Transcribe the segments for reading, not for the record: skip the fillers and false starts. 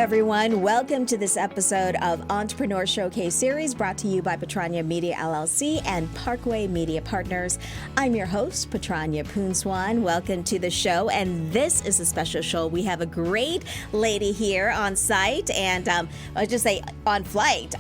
everyone. Welcome to this episode of Entrepreneur Showcase Series brought to you by Patranya Media LLC and Parkway Media Partners. I'm your host, Patranya Poonswan. Welcome to the show, and this is a special show. We have a great lady here on site, and I'll just say on flight,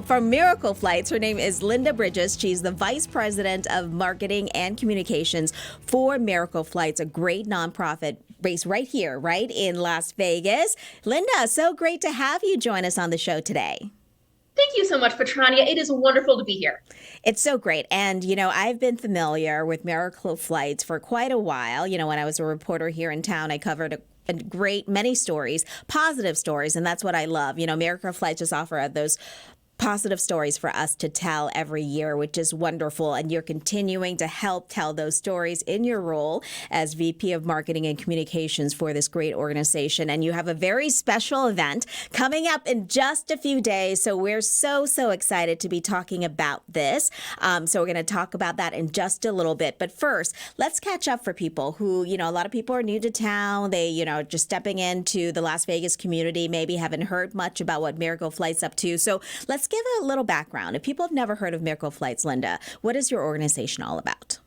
from Miracle Flights. Her name is Linda Bridges. She's the Vice President of Marketing and Communications for Miracle Flights, a great nonprofit based right here, right in Las Vegas. Linda, so great to have you join us on the show today. Thank you so much, Patranya. It is wonderful to be here. It's so great. And, I've been familiar with Miracle Flights for quite a while. When I was a reporter here in town, I covered many stories, positive stories, and that's what I love. Miracle Flights just offer those positive stories for us to tell every year, which is wonderful. And you're continuing to help tell those stories in your role as VP of Marketing and Communications for this great organization. And you have a very special event coming up in just a few days. So we're so excited to be talking about this. So we're going to talk about that in just a little bit. But first, let's catch up for people who, a lot of people are new to town. They, just stepping into the Las Vegas community, maybe haven't heard much about what Miracle Flight's up to. So let's give a little background. If people have never heard of Miracle Flights, Linda, what is your organization all about?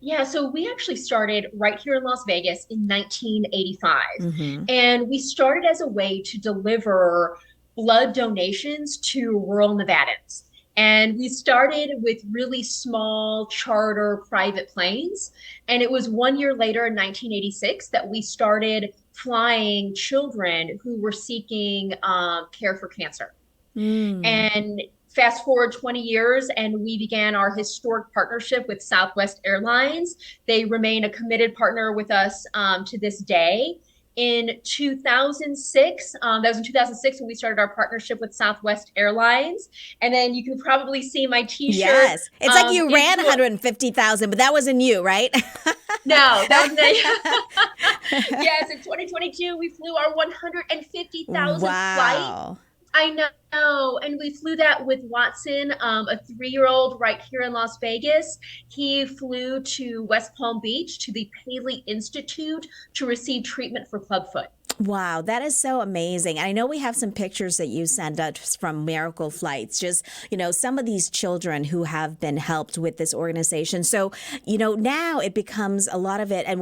Yeah, so we actually started right here in Las Vegas in 1985. And we started as a way to deliver blood donations to rural Nevadans. And we started with really small charter private planes. And it was 1 year later in 1986 that we started flying children who were seeking care for cancer. And fast forward 20 years, and we began our historic partnership with Southwest Airlines. They remain a committed partner with us to this day. In 2006, that was in 2006 when we started our partnership with Southwest Airlines. And then you can probably see my t-shirt. Yes, it's like you ran 150,000, but that wasn't you, right? No, that was Yes, in 2022, we flew our 150,000th flight. I know. And we flew that with Watson, a 3-year-old right here in Las Vegas. He flew to West Palm Beach to the Paley Institute to receive treatment for clubfoot. Wow, that is so amazing. I know we have some pictures that you sent us from Miracle Flights, just, some of these children who have been helped with this organization. So, now it becomes a lot of it, and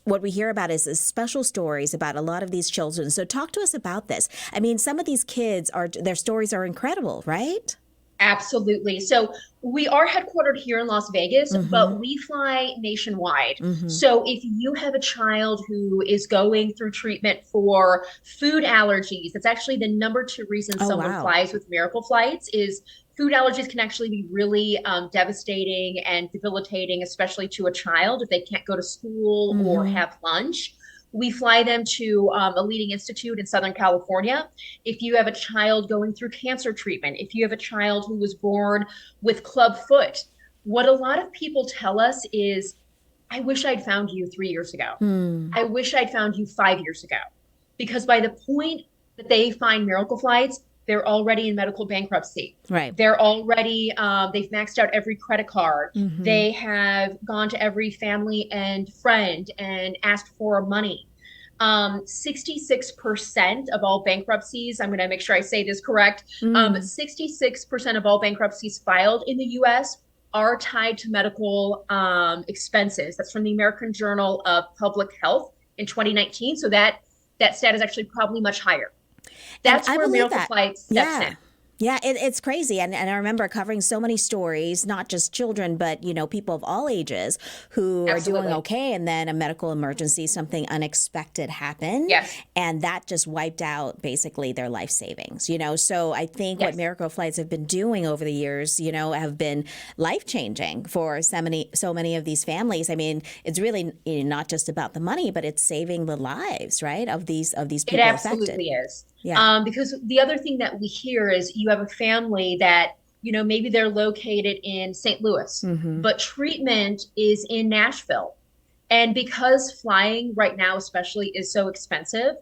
what we hear about is special stories about a lot of these children. So talk to us about this. I mean, some of these kids, their stories are incredible, right? Absolutely. So we are headquartered here in Las Vegas, but we fly nationwide. So if you have a child who is going through treatment for food allergies, that's actually the number 2 reason someone flies with Miracle Flights is food allergies can actually be really devastating and debilitating, especially to a child if they can't go to school or have lunch. We fly them to a leading institute in Southern California. If you have a child going through cancer treatment, if you have a child who was born with clubfoot, what a lot of people tell us is, I wish I'd found you 3 years ago. I wish I'd found you 5 years ago. Because by the point that they find Miracle Flights, they're already in medical bankruptcy. Right. They're already, they've maxed out every credit card. They have gone to every family and friend and asked for money. 66% of all bankruptcies, I'm going to make sure I say this correct, 66% of all bankruptcies filed in the U.S. are tied to medical expenses. That's from the American Journal of Public Health in 2019. So that stat is actually probably much higher. That's where Miracle Flights steps in. Yeah, it's crazy. And I remember covering so many stories, not just children, but, people of all ages who are doing okay. And then a medical emergency, something unexpected happened. Yes. And that just wiped out basically their life savings, So I think what Miracle Flights have been doing over the years, have been life changing for so many of these families. I mean, it's really not just about the money, but it's saving the lives, right, of these people affected. It absolutely is. Yeah. Because the other thing that we hear is you have a family that, maybe they're located in St. Louis, but treatment is in Nashville. And because flying right now, especially, is so expensive,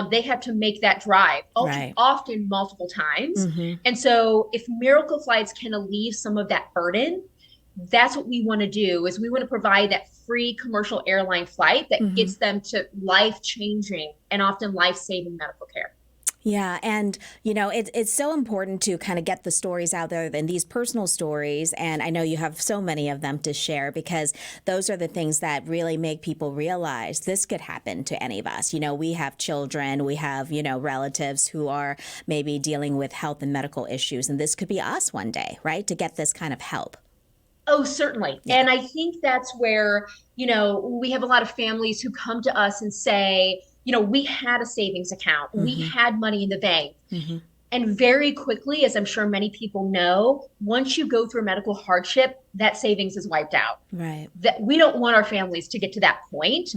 they have to make that drive often multiple times. And so if Miracle Flights can alleviate some of that burden, that's what we want to do, is we want to provide that free commercial airline flight that gets them to life-changing and often life-saving medical care. Yeah. And, it's so important to kind of get the stories out there and these personal stories. And I know you have so many of them to share because those are the things that really make people realize this could happen to any of us. We have children, we have, relatives who are maybe dealing with health and medical issues. And this could be us one day, right? To get this kind of help. Oh, certainly. Yeah. And I think that's where, we have a lot of families who come to us and say, we had a savings account, we had money in the bank. And very quickly, as I'm sure many people know, once you go through medical hardship, that savings is wiped out. Right. That we don't want our families to get to that point,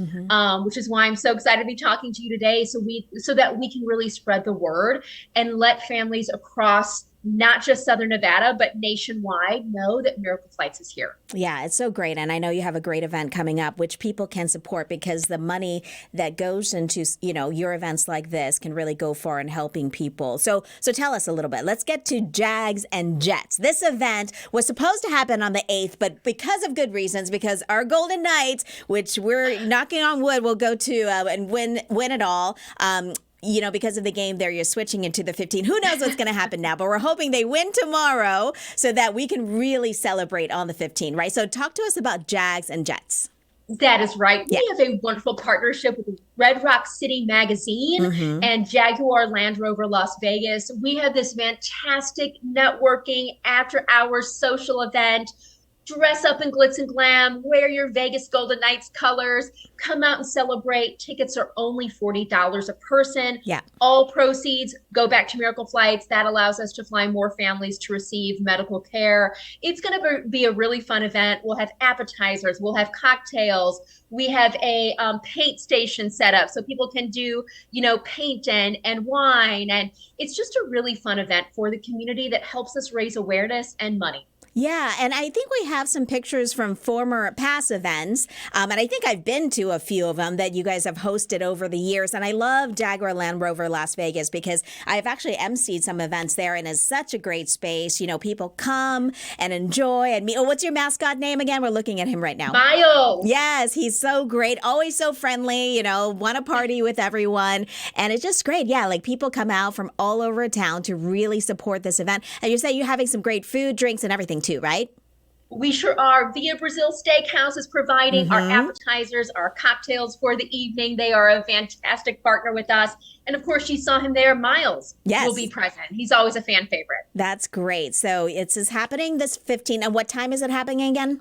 which is why I'm so excited to be talking to you today, so that we can really spread the word and let families across not just Southern Nevada, but nationwide know that Miracle Flights is here. Yeah, it's so great. And I know you have a great event coming up, which people can support because the money that goes into, your events like this can really go far in helping people. So tell us a little bit. Let's get to Jags and Jets. This event was supposed to happen on the 8th, but because of good reasons, because our Golden Knights, which we're knocking on wood, will go to and win it all. Because of the game there, you're switching into the 15. Who knows what's going to happen now? But we're hoping they win tomorrow so that we can really celebrate on the 15, right? So talk to us about Jags and Jets. That is right. We have a wonderful partnership with Red Rock City Magazine and Jaguar Land Rover Las Vegas. We have this fantastic networking after-hours social event. Dress up in glitz and glam, wear your Vegas Golden Knights colors, come out and celebrate. Tickets are only $40 a person. Yeah. All proceeds go back to Miracle Flights. That allows us to fly more families to receive medical care. It's going to be a really fun event. We'll have appetizers. We'll have cocktails. We have a paint station set up so people can do, paint and wine. And it's just a really fun event for the community that helps us raise awareness and money. Yeah, and I think we have some pictures from past events, and I think I've been to a few of them that you guys have hosted over the years, and I love Jaguar Land Rover Las Vegas because I've actually emceed some events there, and it's such a great space. People come and enjoy and meet. Oh, what's your mascot name again? We're looking at him right now. Miles. Yes, he's so great, always so friendly, want to party with everyone, and it's just great. Yeah, like people come out from all over town to really support this event, and you say you're having some great food, drinks, and everything too, right? We sure are. Via Brazil Steakhouse is providing our appetizers, our cocktails for the evening. They are a fantastic partner with us. And of course, you saw him there. Miles will be present. He's always a fan favorite. That's great. So it's happening this 15. And what time is it happening again?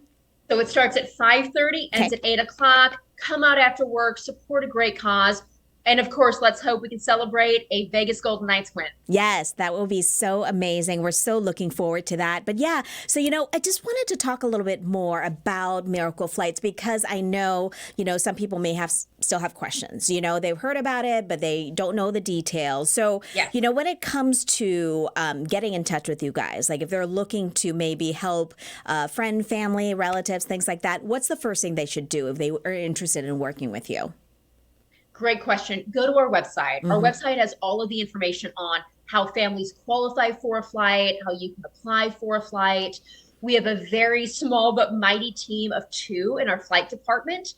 So it starts at 5:30, ends at 8 o'clock. Come out after work, support a great cause. And of course, let's hope we can celebrate a Vegas Golden Knights win. Yes, that will be so amazing. We're so looking forward to that. But yeah, so, I just wanted to talk a little bit more about Miracle Flights because I know, some people may still have questions. They've heard about it, but they don't know the details. So, when it comes to getting in touch with you guys, like if they're looking to maybe help friend, family, relatives, things like that, what's the first thing they should do if they are interested in working with you? Great question. Go to our website. Our website has all of the information on how families qualify for a flight, how you can apply for a flight. We have a very small but mighty team of 2 in our flight department.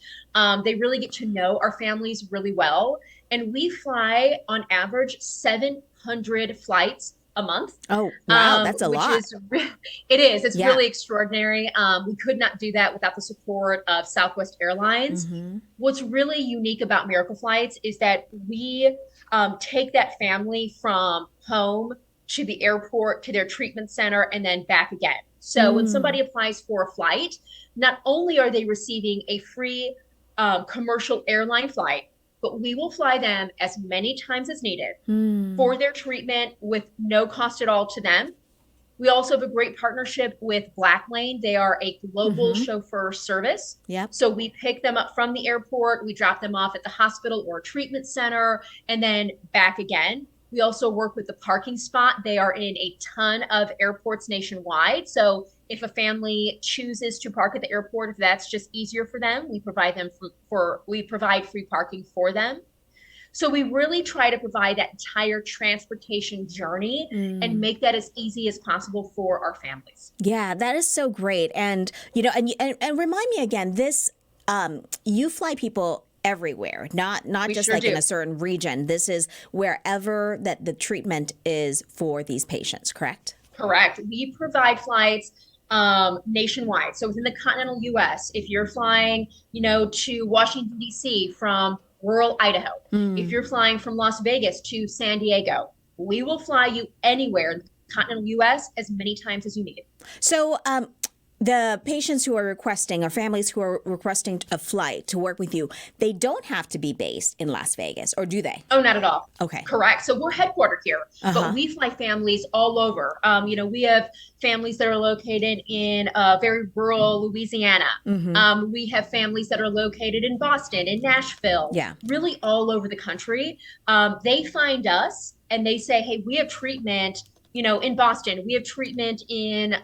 They really get to know our families really well. And we fly on average 700 flights a month. Oh, wow. That's a lot. It is. It's really extraordinary. We could not do that without the support of Southwest Airlines. What's really unique about Miracle Flights is that we take that family from home to the airport, to their treatment center, and then back again. So when somebody applies for a flight, not only are they receiving a free commercial airline flight, but we will fly them as many times as needed for their treatment with no cost at all to them. We also have a great partnership with Black Lane. They are a global chauffeur service. So we pick them up from the airport, we drop them off at the hospital or treatment center, and then back again. We also work with the parking spot. They are in a ton of airports nationwide. So if a family chooses to park at the airport, if that's just easier for them, we provide free parking for them. So we really try to provide that entire transportation journey and make that as easy as possible for our families. Yeah, that is so great. And, and remind me again, this, you fly people everywhere, not We just sure like in do. a certain region. This is wherever that the treatment is for these patients, correct? Correct. We provide flights nationwide. So within the continental US, if you're flying, to Washington, D.C. from rural Idaho, if you're flying from Las Vegas to San Diego, we will fly you anywhere in the continental US as many times as you need. So, the patients who are requesting or families who are requesting a flight to work with you, they don't have to be based in Las Vegas, or do they? Oh, not at all. Okay. Correct. So we're headquartered here, but Uh-huh. we fly families all over. We have families that are located in very rural Louisiana. We have families that are located in Boston, in Nashville, Yeah. really all over the country. They find us and they say, hey, we have treatment, in Boston. We have treatment in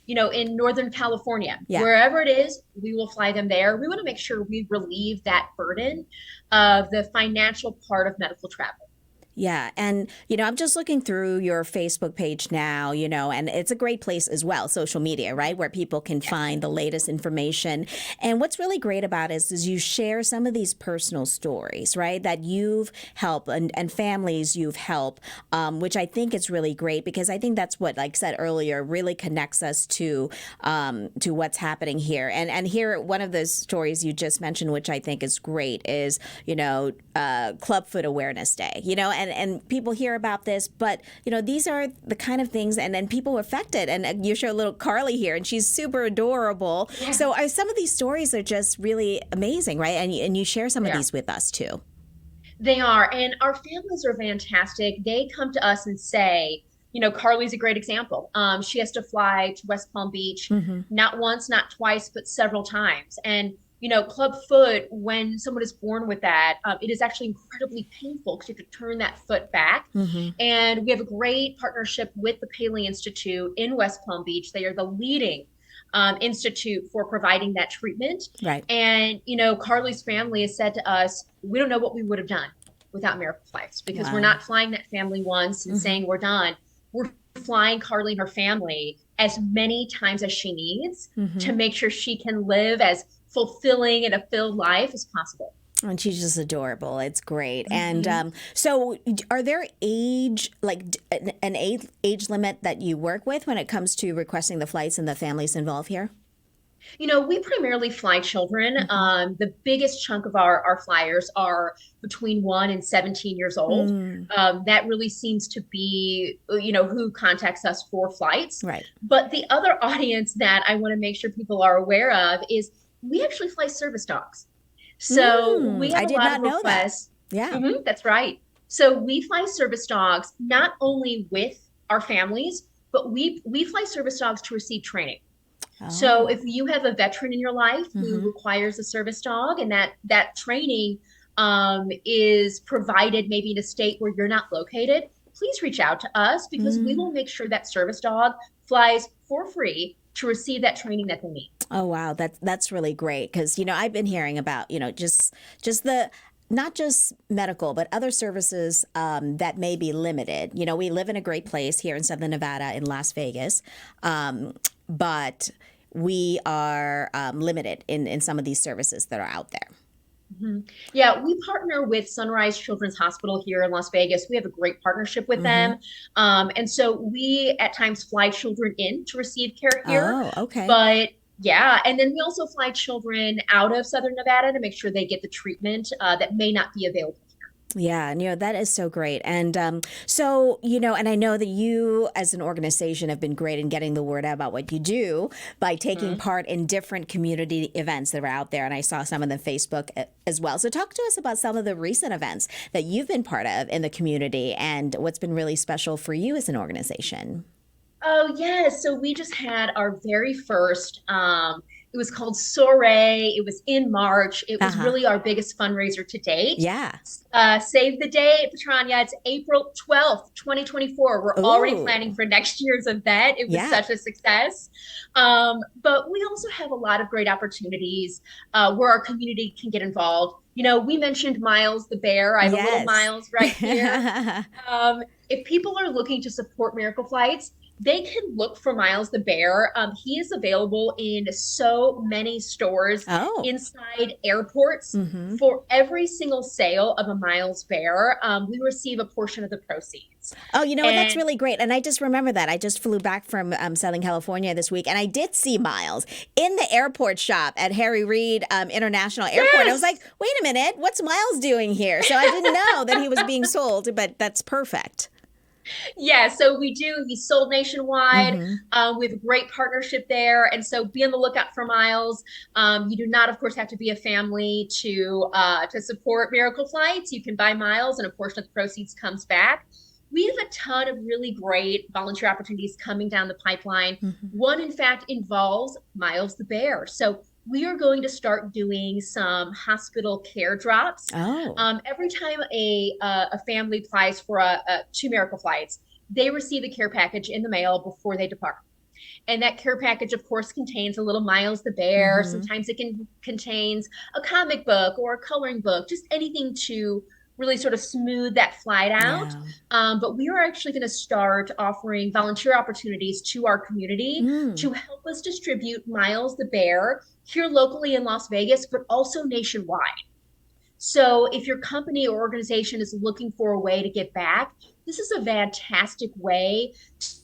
Northern California. Yeah. Wherever it is, we will fly them there. We want to make sure we relieve that burden of the financial part of medical travel. Yeah. And, I'm just looking through your Facebook page now, and it's a great place as well, social media, right? Where people can find the latest information. And what's really great about it is you share some of these personal stories, right? That you've helped and families you've helped, which I think is really great because I think that's what, like I said earlier, really connects us to what's happening here. And here, one of the stories you just mentioned, which I think is great, is, Clubfoot Awareness Day, and people hear about this, but these are the kind of things, and then people affected. And you show little Carly here, and she's super adorable. Yeah. So some of these stories are just really amazing, right? And you share some of these with us too. They are, and our families are fantastic. They come to us and say, Carly's a great example. She has to fly to West Palm Beach, not once, not twice, but several times. And club foot, when someone is born with that, it is actually incredibly painful because you have to turn that foot back. And we have a great partnership with the Paley Institute in West Palm Beach. They are the leading institute for providing that treatment. Right. And, Carly's family has said to us, we don't know what we would have done without Miracle Flights because we're not flying that family once and saying we're done. We're flying Carly and her family as many times as she needs to make sure she can live as fulfilling and a filled life as possible. And she's just adorable. It's great. And so are there an age limit that you work with when it comes to requesting the flights and the families involved here? We primarily fly children. The biggest chunk of our flyers are between 1 and 17 years old. That really seems to be, who contacts us for flights. Right. But the other audience that I want to make sure people are aware of is we actually fly service dogs. So we have I a did lot not of know that. requests. Yeah. That's right. So we fly service dogs not only with our families, but we fly service dogs to receive training. So if you have a veteran in your life who requires a service dog and that training is provided maybe in a state where you're not located, please reach out to us because we will make sure that service dog flies for free to receive that training that they need. Oh, wow. That's really great because, I've been hearing about, just the not just medical, but other services that may be limited. We live in a great place here in Southern Nevada in Las Vegas, but we are limited in some of these services that are out there. Yeah, we partner with Sunrise Children's Hospital here in Las Vegas. We have a great partnership with them. And so we at times fly children in to receive care here. Oh, okay. But yeah, and then we also fly children out of Southern Nevada to make sure they get the treatment that may not be available here. Yeah, and that is so great. And so, and I know that you as an organization have been great in getting the word out about what you do by taking part in different community events that are out there. And I saw some of them Facebook as well. So talk to us about some of the recent events that you've been part of in the community and what's been really special for you as an organization. Oh, yes. So we just had our very first, it was called Soiree. It was in March. It was really our biggest fundraiser to date. Yeah. Save the day, Patranya. It's April 12th, 2024. We're already planning for next year's event. It was such a success. But we also have a lot of great opportunities where our community can get involved. We mentioned Miles the bear. I have a little Miles right here. If people are looking to support Miracle Flights, they can look for Miles the Bear. He is available in so many stores Oh. inside airports. Mm-hmm. For every single sale of a Miles Bear, we receive a portion of the proceeds. Oh, you know what? That's And really great. And I just remember that. I just flew back from Southern California this week, and I did see Miles in the airport shop at Harry Reid International Airport. I was like, yes, wait a minute, what's Miles doing here? So I didn't know that he was being sold, but that's perfect. yeah, so we do. He's sold nationwide. Mm-hmm. We have a great partnership there, and so be on the lookout for Miles. You do not, of course, have to be a family to support Miracle Flights. You can buy Miles, and a portion of the proceeds comes back. We have a ton of really great volunteer opportunities coming down the pipeline. Mm-hmm. One, in fact, involves Miles the Bear. So we are going to start doing some hospital care drops. Oh. Every time a family applies for two Miracle Flights, they receive a care package in the mail before they depart. And that care package, of course, contains a little Miles the Bear. Mm-hmm. Sometimes it contains a comic book or a coloring book, just anything to really sort of smooth that flight out. Yeah. But we are actually going to start offering volunteer opportunities to our community Mm. to help us distribute Miles the Bear here locally in Las Vegas, but also nationwide. So if your company or organization is looking for a way to give back, this is a fantastic way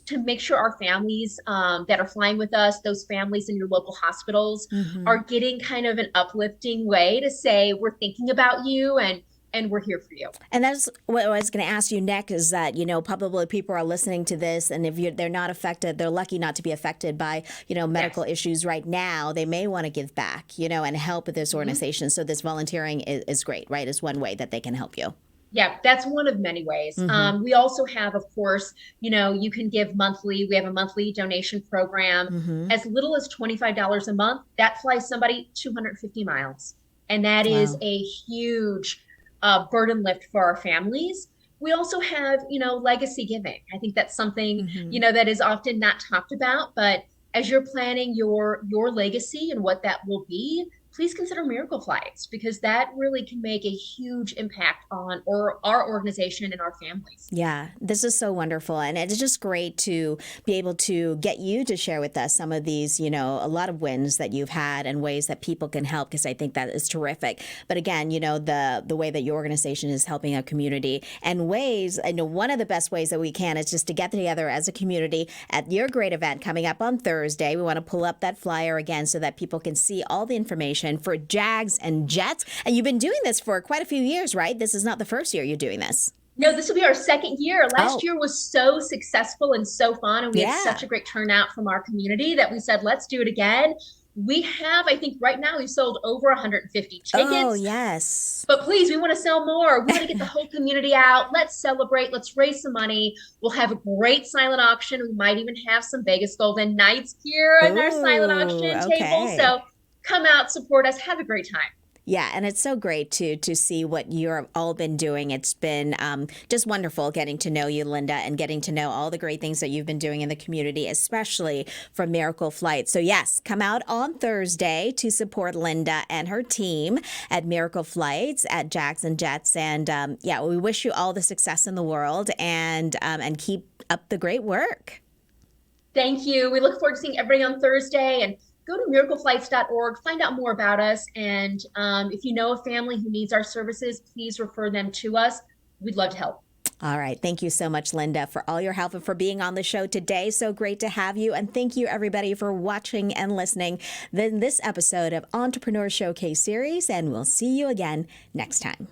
to make sure our families that are flying with us, those families in your local hospitals, Mm-hmm. are getting kind of an uplifting way to say, we're thinking about you and we're here for you. And that's what I was going to ask you next is that, probably people are listening to this, and if they're not affected, they're lucky not to be affected by, medical Yes. issues right now. They may want to give back, and help with this Mhm. organization. So this volunteering is great, right? Is one way that they can help you. Yeah, that's one of many ways. Mm-hmm. We also have, of course, you can give monthly. We have a monthly donation program. Mm-hmm. As little as $25 a month, that flies somebody 250 miles. And that is Wow. a huge burden lift for our families. We also have, legacy giving. I think that's something, Mm-hmm. that is often not talked about, but as you're planning your legacy and what that will be, please consider Miracle Flights because that really can make a huge impact on our organization and our families. Yeah, this is so wonderful. And it's just great to be able to get you to share with us some of these, a lot of wins that you've had and ways that people can help, because I think that is terrific. But again, the way that your organization is helping a community and ways, I know one of the best ways that we can is just to get together as a community at your great event coming up on Thursday. We want to pull up that flyer again so that people can see all the information for Jags and Jets. And you've been doing this for quite a few years, right? This is not the first year you're doing this. No, this will be our second year. Last Oh, year was so successful and so fun, and we had yeah. such a great turnout from our community that we said, let's do it again. We have, I think right now, we've sold over 150 Oh, tickets. yes. But please, we want to sell more. We want to get the whole community out. Let's celebrate. Let's raise some money. We'll have a great silent auction. We might even have some Vegas Golden Knights here in our silent Ooh, auction table. okay. So come out, support us, have a great time. Yeah, and it's so great to see what you've all been doing. It's been just wonderful getting to know you, Linda, and getting to know all the great things that you've been doing in the community, especially from Miracle Flight. So yes, come out on Thursday to support Linda and her team at Miracle Flights at Jags and Jets. And yeah, we wish you all the success in the world and keep up the great work. Thank you. We look forward to seeing everybody on Thursday and go to miracleflights.org, find out more about us. And if you know a family who needs our services, please refer them to us. We'd love to help. All right. Thank you so much, Linda, for all your help and for being on the show today. So great to have you. And thank you, everybody, for watching and listening to this episode of Entrepreneur Showcase Series. And we'll see you again next time.